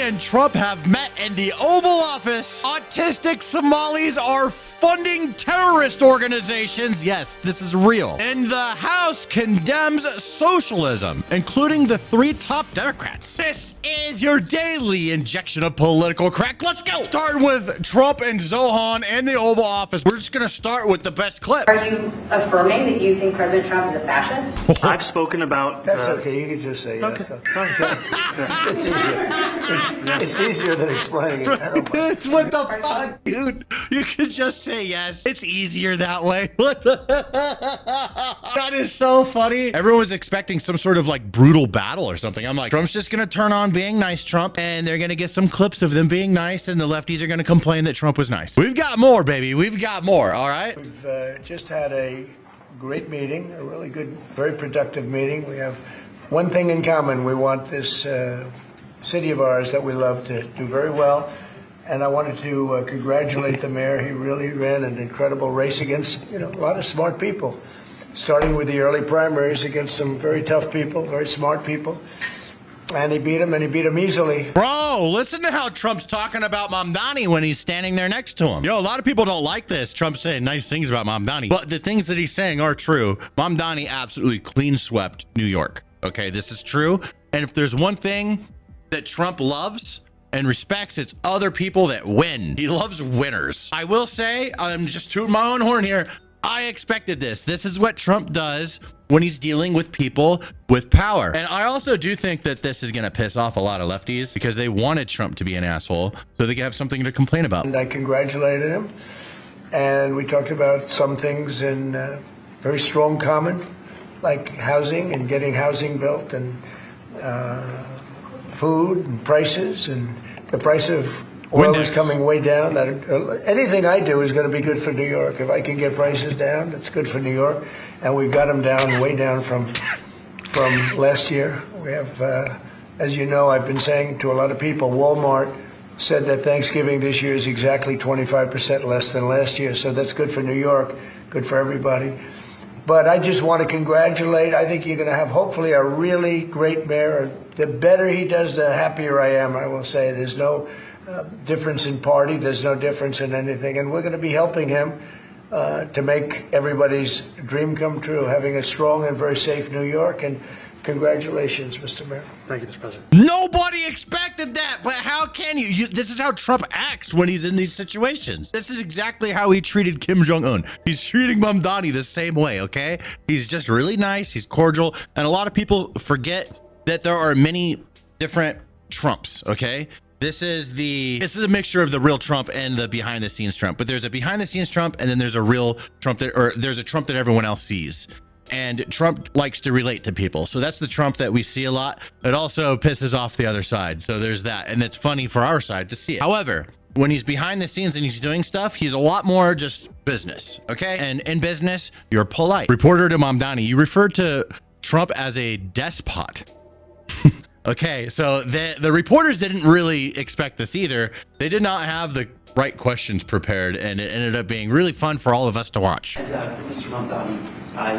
and Trump have met in the Oval Office. Autistic Somalis are funding terrorist organizations. Yes, this is real. And the House condemns socialism, including the 3 top Democrats. This is your daily injection of political crack. Let's go. Start with Trump and Zohran in the Oval Office. We're just going to start with the best clip. Are you affirming that you think President Trump is a fascist? I've spoken about... That's okay. You can just say yes. Okay. It's easier. It's easier than explaining it. It's what the fuck, dude? You can just say yes. It's easier that way. What the? That is so funny. Everyone was expecting some sort of like brutal battle or something. I'm like, Trump's just going to turn on being nice, Trump, and they're going to get some clips of them being nice, and the lefties are going to complain that Trump was nice. We've got more, baby. We've got more. All right. We've just had a great meeting, a really good, very productive meeting. We have one thing in common. We want this city of ours that we love to do very well. And I wanted to congratulate the mayor. He really ran an incredible race against, a lot of smart people, starting with the early primaries against some very tough people, very smart people. And he beat him easily. Bro, listen to how Trump's talking about Mamdani when he's standing there next to him. Yo, a lot of people don't like this. Trump's saying nice things about Mamdani, but the things that he's saying are true. Mamdani absolutely clean swept New York. Okay, this is true. And if there's one thing that Trump loves and respects, it's other people that win. He loves winners. I will say, I'm just tooting my own horn here. I expected this. This is what Trump does when he's dealing with people with power. And I also do think that this is going to piss off a lot of lefties because they wanted Trump to be an asshole so they can have something to complain about. And I congratulated him. And we talked about some things in very strong common, like housing and getting housing built, and food and prices, and the price of oil is coming way down. Anything I do is going to be good for New York. If I can get prices down, it's good for New York. And we've got them down, way down from last year. We have, as you know, I've been saying to a lot of people, Walmart said that Thanksgiving this year is exactly 25% less than last year. So that's good for New York, good for everybody. But I just want to congratulate. I think you're going to have, hopefully, a really great mayor. The better he does, the happier I am, I will say. There's no difference in party. There's no difference in anything. And we're going to be helping him to make everybody's dream come true, having a strong and very safe New York. And congratulations, Mr. Mayor. Thank you, Mr. President. Nobody expected that, but how can you? This is how Trump acts when he's in these situations. This is exactly how he treated Kim Jong-un. He's treating Mamdani the same way, okay? He's just really nice, he's cordial, and a lot of people forget that there are many different Trumps, okay? This is a mixture of the real Trump and the behind the scenes Trump, but there's a behind the scenes Trump and then there's a real Trump there's a Trump that everyone else sees. And Trump likes to relate to people. So that's the Trump that we see a lot. It also pisses off the other side. So there's that. And it's funny for our side to see it. However, when he's behind the scenes and he's doing stuff, he's a lot more just business. Okay. And in business, you're polite. Reporter to Mamdani, you referred to Trump as a despot. Okay. So the reporters didn't really expect this either. They did not have the right questions prepared, and it ended up being really fun for all of us to watch. Mr. Mamdani,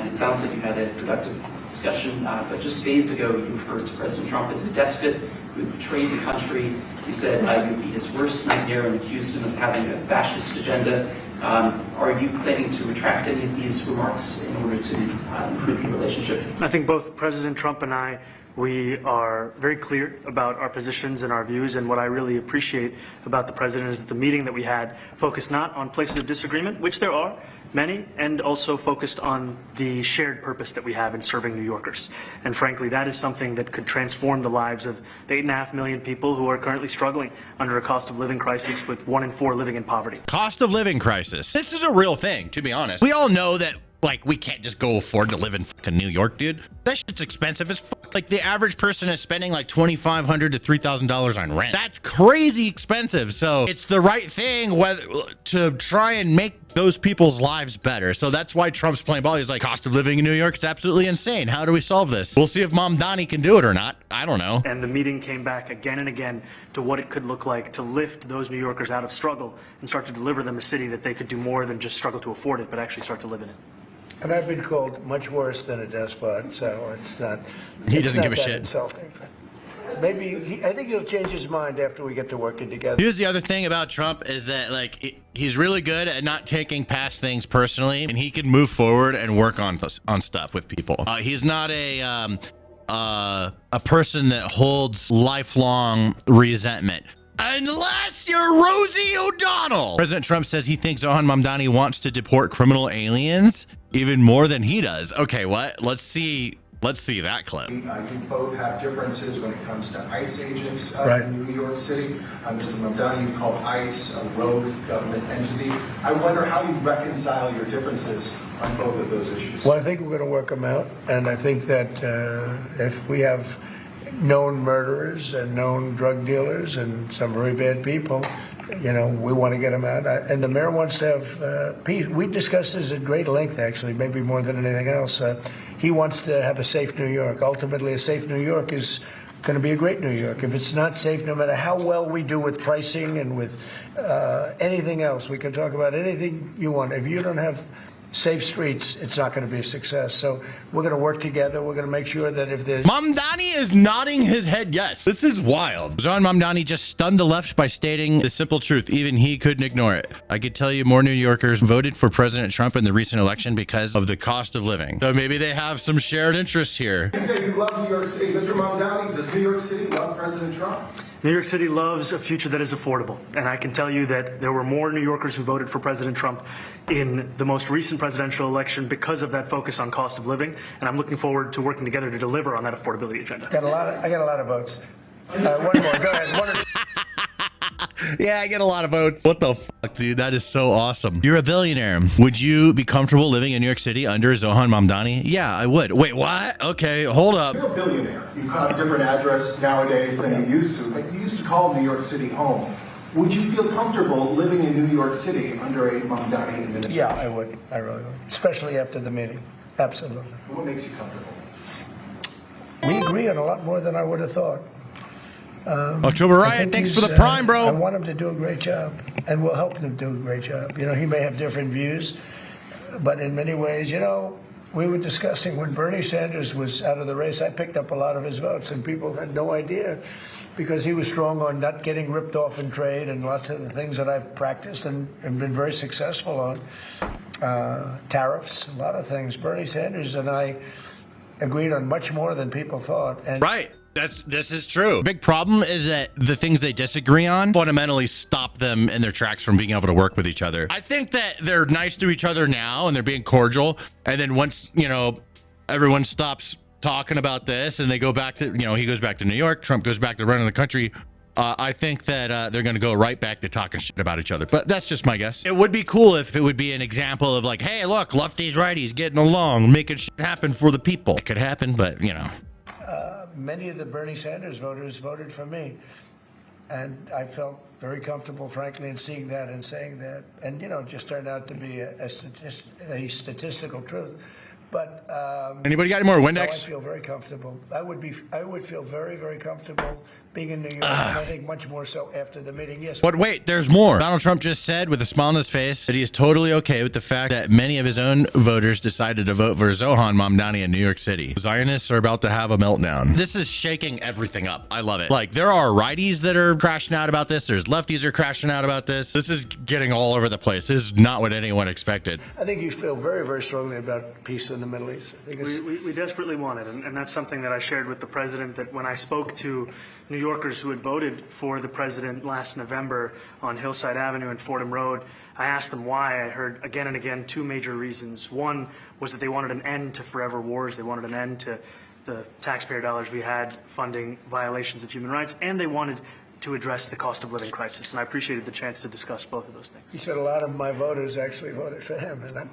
it sounds like you had a productive discussion, but just days ago you referred to President Trump as a despot who betrayed the country. You said you would be his worst nightmare and accused him of having a fascist agenda. Are you planning to retract any of these remarks in order to improve your relationship? I think both President Trump and I, we are very clear about our positions and our views, and what I really appreciate about the president is that the meeting that we had focused not on places of disagreement, which there are many, and also focused on the shared purpose that we have in serving New Yorkers. And frankly, that is something that could transform the lives of the 8.5 million people who are currently struggling under a cost of living crisis, with 1 in 4 living in poverty. Cost of living crisis. This is a real thing, to be honest. We all know that, like, we can't just go afford to live in fucking New York, dude. That shit's expensive as fuck. Like, the average person is spending like $2,500 to $3,000 on rent. That's crazy expensive. So it's the right thing to try and make those people's lives better. So that's why Trump's playing ball. He's like, cost of living in New York is absolutely insane. How do we solve this? We'll see if Mamdani can do it or not. I don't know. And the meeting came back again and again to what it could look like to lift those New Yorkers out of struggle and start to deliver them a city that they could do more than just struggle to afford it, but actually start to live in it. And I've been called much worse than a despot, so it's not. He doesn't give a shit. Insulting. maybe I think he'll change his mind after we get to working together. Here's the other thing about Trump is that like he's really good at not taking past things personally, and he can move forward and work on stuff with people. He's not a person that holds lifelong resentment. Unless you're Rosie O'Donnell. President Trump says he thinks Zohran Mamdani wants to deport criminal aliens even more than he does. Okay, what? Let's see that clip. You both have differences when it comes to ICE agents Right. in New York City. Mr. Mamdani, you call ICE a rogue government entity. I wonder how you reconcile your differences on both of those issues. Well, I think we're going to work them out, and I think that if we have known murderers and known drug dealers and some very bad people, you know, we want to get them out. And the mayor wants to have peace. We discussed this at great length, actually, maybe more than anything else. He wants to have a safe New York. Ultimately, a safe New York is going to be a great New York. If it's not safe, no matter how well we do with pricing and with anything else, we can talk about anything you want. If you don't have safe streets, it's not going to be a success. So we're going to work together. We're going to make sure that if there's... Mamdani is nodding his head yes. This is wild. Zohran Mamdani just stunned the left by stating the simple truth. Even he couldn't ignore it. I could tell you more New Yorkers voted for President Trump in the recent election because of the cost of living. So maybe they have some shared interests here. You say you love New York City. Mr. Mamdani, does New York City love President Trump? New York City loves a future that is affordable, and I can tell you that there were more New Yorkers who voted for President Trump in the most recent presidential election because of that focus on cost of living, and I'm looking forward to working together to deliver on that affordability agenda. I got a lot of votes. One more. Go ahead. Yeah, I get a lot of votes. What the fuck, dude? That is so awesome. You're a billionaire. Would you be comfortable living in New York City under Zohran Mamdani? Yeah, I would. Wait, what? Okay, hold up. You're a billionaire. You have a different address nowadays than you used to, but you used to call New York City home. Would you feel comfortable living in New York City under a Mamdani administration? Yeah, I would. I really would. Especially after the meeting. Absolutely. What makes you comfortable? We agree on a lot more than I would have thought. October I Riot, think thanks he's, for the prime, I bro. want him to do a great job, and we'll help him do a great job. You know, he may have different views, but in many ways, you know, we were discussing when Bernie Sanders was out of the race, I picked up a lot of his votes, and people had no idea because he was strong on not getting ripped off in trade and lots of the things that I've practiced and been very successful on. Tariffs, a lot of things. Bernie Sanders and I agreed on much more than people thought. And Right. This is true. Big problem is that the things they disagree on fundamentally stop them in their tracks from being able to work with each other. I think that they're nice to each other now and they're being cordial. And then once, you know, everyone stops talking about this and they go back to, you know, he goes back to New York, Trump goes back to running the country. I think that they're going to go right back to talking shit about each other. But that's just my guess. It would be cool if it would be an example of like, hey, look, lefties, righties getting along, making shit happen for the people. It could happen, but you know. many of the Bernie Sanders voters voted for me. And I felt very comfortable, frankly, in seeing that and saying that. And, you know, it just turned out to be a statistical truth. But anybody got any more Windex? No, I feel very comfortable. I would feel very, very comfortable being in New York. And I think much more so after the meeting. Yes. But wait, there's more. Donald Trump just said with a smile on his face that he is totally okay with the fact that many of his own voters decided to vote for Zohran Mamdani in New York City. Zionists are about to have a meltdown. This is shaking everything up. I love it. Like, there are righties that are crashing out about this. There's lefties are crashing out about this. This is getting all over the place. This is not what anyone expected. I think you feel very, very strongly about peace in the Middle East. I think We desperately want it, and that's something that I shared with the president, that when I spoke to New Yorkers who had voted for the president last November on Hillside Avenue and Fordham Road, I asked them why. I heard again and again two major reasons. One was that they wanted an end to forever wars. They wanted an end to the taxpayer dollars we had funding violations of human rights, and they wanted to address the cost of living crisis. And I appreciated the chance to discuss both of those things. you said a lot of my voters actually voted for him, and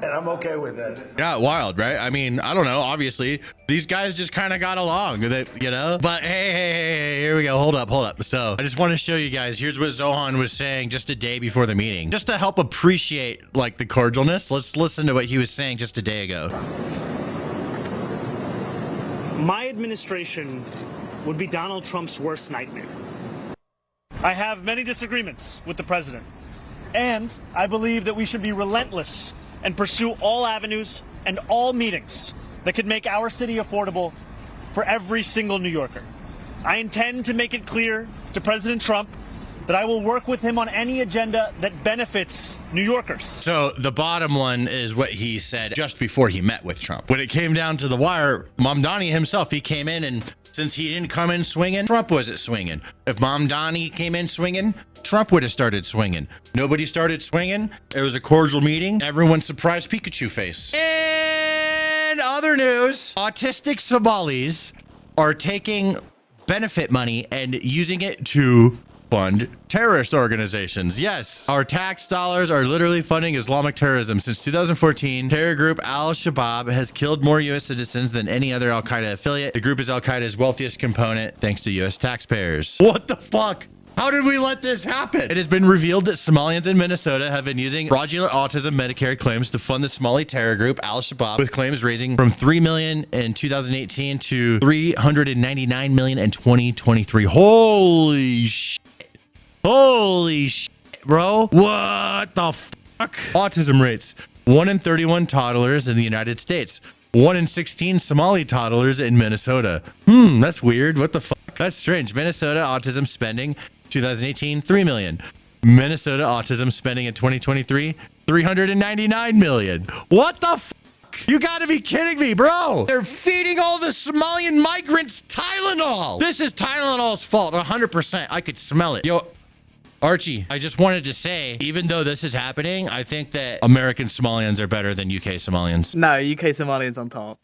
I'm okay with that. Yeah, wild, right? I mean, I don't know. Obviously, these guys just kind of got along with it, you know? But hey, here we go. Hold up. So I just want to show you guys. Here's what Zohran was saying just a day before the meeting. Just to help appreciate, like, the cordialness, let's listen to what he was saying just a day ago. My administration would be Donald Trump's worst nightmare. I have many disagreements with the president, and I believe that we should be relentless and pursue all avenues and all meetings that could make our city affordable for every single New Yorker. I intend to make it clear to President Trump that I will work with him on any agenda that benefits New Yorkers. So the bottom one is what he said just before he met with Trump. When it came down to the wire, Mamdani himself, he came in, and since he didn't come in swinging, Trump wasn't swinging. If Mamdani came in swinging, Trump would have started swinging. Nobody started swinging. It was a cordial meeting. Everyone surprised Pikachu face. In other news, autistic Somalis are taking benefit money and using it to fund terrorist organizations. Yes, our tax dollars are literally funding Islamic terrorism. Since 2014, terror group Al-Shabaab has killed more U.S. citizens than any other Al-Qaeda affiliate. The group is Al-Qaeda's wealthiest component, thanks to U.S. taxpayers. What the fuck? How did we let this happen? It has been revealed that Somalians in Minnesota have been using fraudulent autism Medicare claims to fund the Somali terror group Al-Shabaab, with claims raising from $3 million in 2018 to $399 million in 2023. Holy shit. Holy shit, bro. What the fuck? Autism rates. 1 in 31 toddlers in the United States. 1 in 16 Somali toddlers in Minnesota. That's weird. What the fuck? That's strange. Minnesota autism spending 2018, $3 million. Minnesota autism spending in 2023, $399 million. What the fuck? You gotta be kidding me, bro. They're feeding all the Somalian migrants Tylenol. This is Tylenol's fault, 100%. I could smell it. Yo, Archie, I just wanted to say, even though this is happening, I think that American Somalians are better than UK Somalians. No, UK Somalians on top.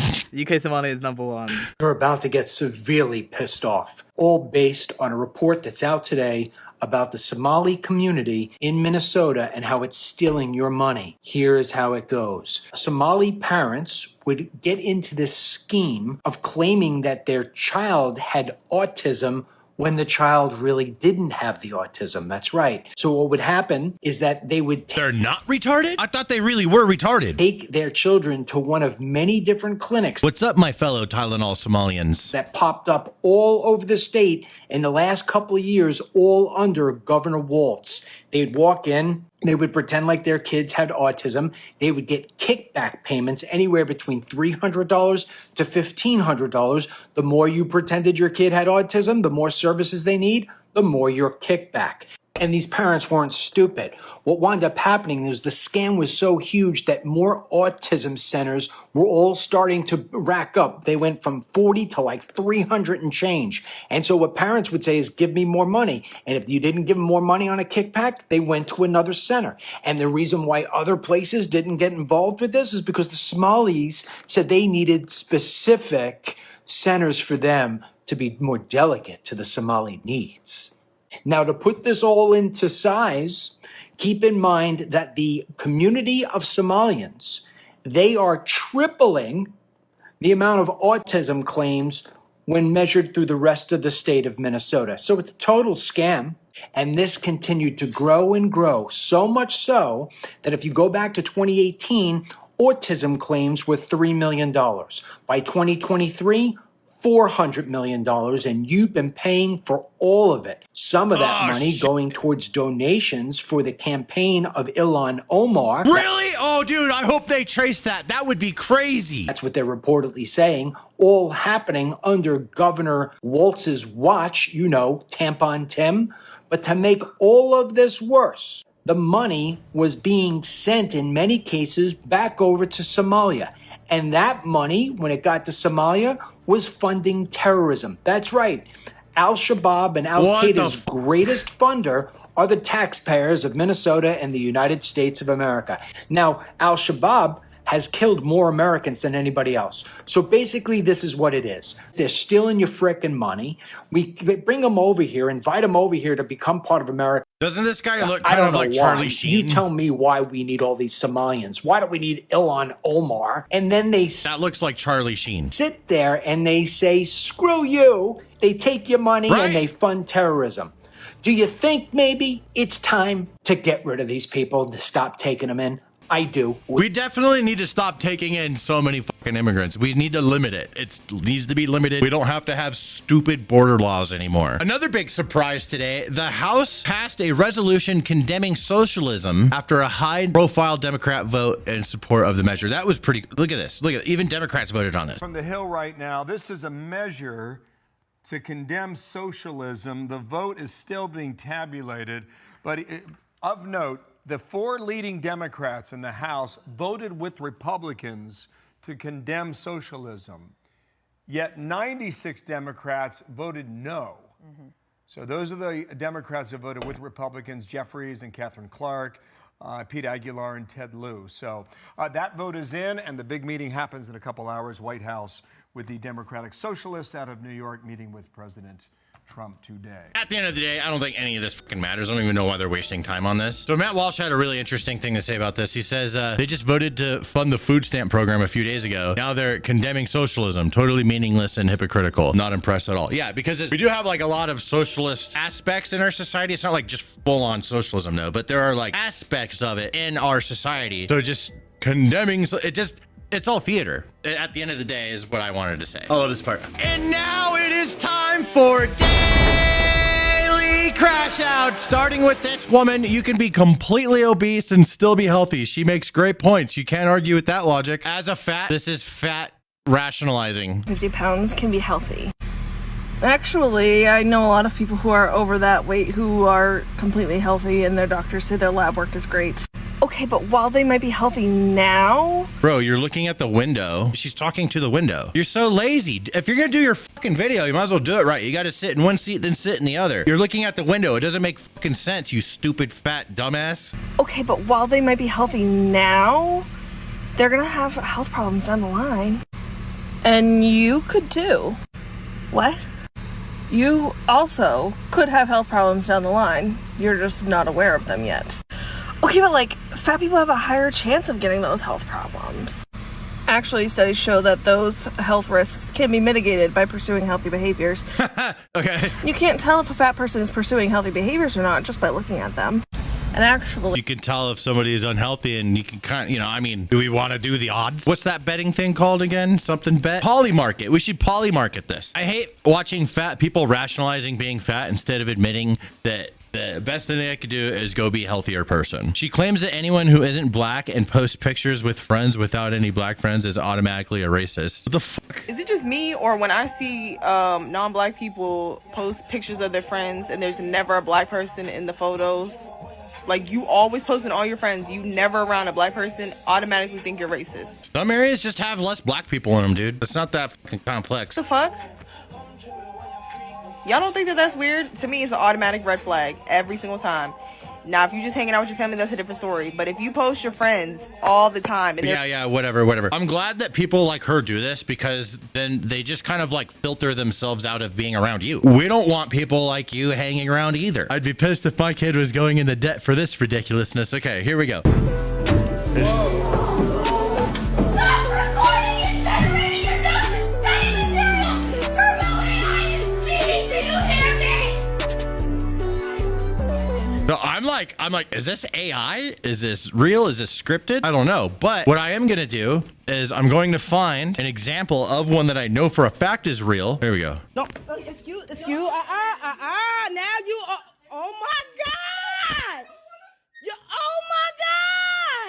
UK Somalia is number one. You're about to get severely pissed off, all based on a report that's out today about the Somali community in Minnesota and how it's stealing your money. Here is how it goes. Somali parents would get into this scheme of claiming that their child had autism when the child really didn't have the autism. That's right. So what would happen is that they would They're not retarded? I thought they really were retarded. take their children to one of many different clinics What's up, my fellow Tylenol Somalians? that popped up all over the state in the last couple of years, all under Governor Walz. They'd walk in, they would pretend like their kids had autism. They would get kickback payments anywhere between $300 to $1,500. The more you pretended your kid had autism, the more services they need, the more your kickback. And these parents weren't stupid. What wound up happening is the scam was so huge that more autism centers were all starting to rack up. They went from 40 to like 300 and change. And so what parents would say is, give me more money. And if you didn't give them more money on a kickback, they went to another center. And the reason why other places didn't get involved with this is because the Somalis said they needed specific centers for them to be more delicate to the Somali needs. Now, to put this all into size, keep in mind that the community of Somalians, they are tripling the amount of autism claims when measured through the rest of the state of Minnesota. So it's a total scam. And this continued to grow and grow, so much so that if you go back to 2018, autism claims were $3 million. By 2023, $400 million, and you've been paying for all of it. Some of that money going towards donations for the campaign of Ilhan Omar. Really? Oh, dude, I hope they trace that. That would be crazy. That's what they're reportedly saying, all happening under Governor Walz's watch, you know, Tampon Tim. But to make all of this worse, the money was being sent in many cases back over to Somalia. And that money, when it got to Somalia, was funding terrorism. That's right. Al-Shabaab and Al-Qaeda's greatest funder are the taxpayers of Minnesota and the United States of America. Now, Al-Shabaab has killed more Americans than anybody else. So basically, this is what it is. They're stealing your frickin' money. We bring them over here, invite them over here to become part of America. Doesn't this guy look kind of like Charlie Sheen? You tell me why we need all these Somalians. Why do we need Ilhan Omar? And then they That looks like Charlie Sheen. sit there and they say, screw you. They take your money and they fund terrorism. Do you think maybe it's time to get rid of these people, to stop taking them in? I do. We definitely need to stop taking in so many fucking immigrants. We need to limit it. It needs to be limited. We don't have to have stupid border laws anymore. Another big surprise today, the House passed a resolution condemning socialism after a high-profile Democrat vote in support of the measure. That was pretty, look at this. Look at it. Even Democrats voted on this. From the Hill right now, this is a measure to condemn socialism. The vote is still being tabulated, but of note, the 4 leading Democrats in the House voted with Republicans to condemn socialism, yet 96 Democrats voted no. So those are the Democrats who voted with Republicans: Jeffries and Catherine Clark, Pete Aguilar and Ted Lieu. So that vote is in, and the big meeting happens in a couple hours, White House, with the Democratic Socialists out of New York meeting with President Trump today. At the end of the day, I don't think any of this fucking matters. I don't even know why they're wasting time on this. So Matt Walsh had a really interesting thing to say about this. He says they just voted to fund the food stamp program a few days ago. Now they're condemning socialism. Totally meaningless and hypocritical. Not impressed at all. Yeah, because we do have like a lot of socialist aspects in our society. It's not like just full on socialism though, but there are like aspects of it in our society. So just condemning, it's all theater. At the end of the day is what I wanted to say. I love this part. And now it is time for Daily Crash Out. Starting with this woman, you can be completely obese and still be healthy. She makes great points. You can't argue with that logic. As a fat, this is fat rationalizing. 50 pounds can be healthy. Actually, I know a lot of people who are over that weight who are completely healthy and their doctors say their lab work is great. Okay, but while they might be healthy now... Bro, you're looking at the window. She's talking to the window. You're so lazy. If you're gonna do your fucking video, you might as well do it right. You gotta sit in one seat, then sit in the other. You're looking at the window. It doesn't make fucking sense, you stupid fat dumbass. Okay, but while they might be healthy now, they're gonna have health problems down the line. And you could too. What? You also could have health problems down the line. You're just not aware of them yet. Okay, but like, fat people have a higher chance of getting those health problems. Actually, studies show that those health risks can be mitigated by pursuing healthy behaviors. Okay. You can't tell if a fat person is pursuing healthy behaviors or not just by looking at them. And actually... You can tell if somebody is unhealthy and you can kind of, you know, I mean, do we want to do the odds? What's that betting thing called again? Something bet? Polymarket. We should polymarket this. I hate watching fat people rationalizing being fat instead of admitting that the best thing I could do is go be a healthier person. She claims that anyone who isn't black and posts pictures with friends without any black friends is automatically a racist. What the fuck? Is it just me, or when I see non-black people post pictures of their friends and there's never a black person in the photos? Like, you always posting all your friends, you never around a black person, automatically think you're racist. Some areas just have less black people in them, dude. It's not that fucking complex. What the fuck? Y'all don't think that that's weird? To me, it's an automatic red flag every single time. Now, if you're just hanging out with your family, that's a different story. But if you post your friends all the time... And yeah, whatever. I'm glad that people like her do this, because then they just kind of like filter themselves out of being around you. We don't want people like you hanging around either. I'd be pissed if my kid was going into debt for this ridiculousness. Okay, here we go. No, I'm like, is this AI? Is this real? Is this scripted? I don't know. But what I am going to do is I'm going to find an example of one that I know for a fact is real. Here we go. No, it's you. Now you are, oh my God. Oh my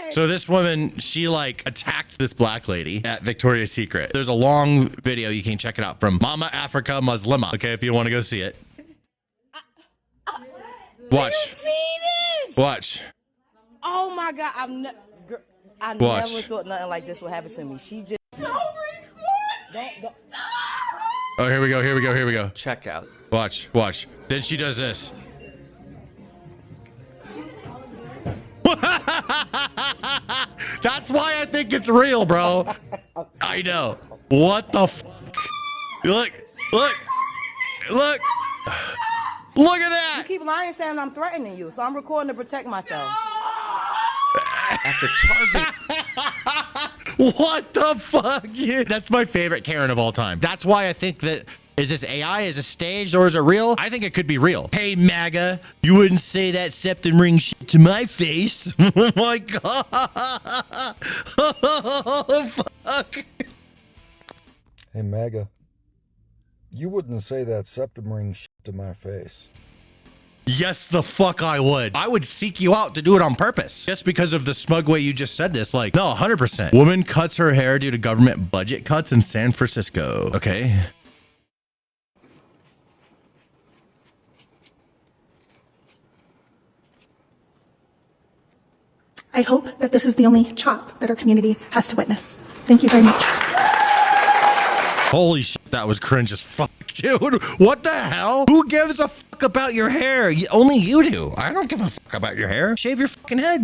God. So this woman, she like attacked this black lady at Victoria's Secret. There's a long video. You can check it out from Mama Africa Muslima. Okay, if you want to go see it. Watch. Do you see this? Watch. Oh my God, I Watch. never thought nothing like this would happen to me. She just... Don't. Oh, here we go. Check out. Watch. Then she does this. That's why I think it's real, bro. I know. What the fuck? Look. Look at that! You keep lying saying I'm threatening you, so I'm recording to protect myself. After target. What the fuck? Yeah, that's my favorite Karen of all time. That's why I think that, is this AI? Is it staged or is it real? I think it could be real. Hey, MAGA, you wouldn't say that septum ring shit to my face. Oh my God. Oh, fuck. Hey, MAGA, you wouldn't say that septum ring shit to my face. Yes, the fuck I would. I would seek you out to do it on purpose. Just because of the smug way you just said this. Like, no, 100%. Woman cuts her hair due to government budget cuts in San Francisco. Okay. I hope that this is the only chop that our community has to witness. Thank you very much. Holy shit, that was cringe as fuck, dude. What the hell? Who gives a fuck about your hair? Only you do. I don't give a fuck about your hair. Shave your fucking head.